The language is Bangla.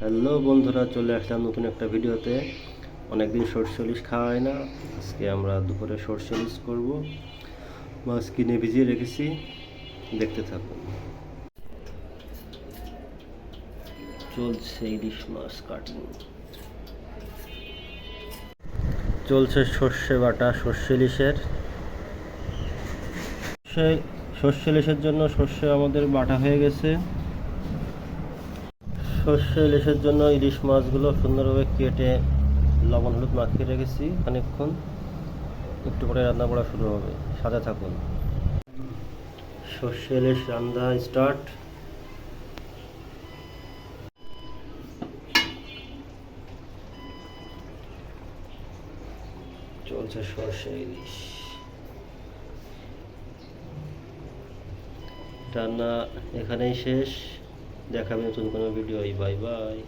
হ্যালো বন্ধুরা, চলে আসলাম নতুন একটা ভিডিওতে। অনেকদিন সরষে ইলিশ খাওয়া হয় না। আজকে আমরা দুপুরে সরষে ইলিশ করবো। মাছ কিনে ভিজিয়ে রেখেছি, দেখতে থাকুন। চলছে ইলিশ মাছ কাটিং, চলছে সর্ষে বাটা সর্ষে ইলিশের। সেই সর্ষে ইলিশের জন্য সর্ষে আমাদের বাটা হয়ে গেছে। সর্ষে ইলিশের জন্য ইলিশ মাছগুলো সুন্দরভাবে কেটে লবণ হলুদ মাখিয়ে রেখেছি খানিকক্ষণ। একটু পরে রান্না করা শুরু হবে, সাথে থাকুন। সর্ষে ইলিশ রান্না স্টার্ট। চলছে সর্ষে ইলিশ রান্না, এখানেই শেষ। দেখাবে নতুন কোনো ভিডিও। Bye bye.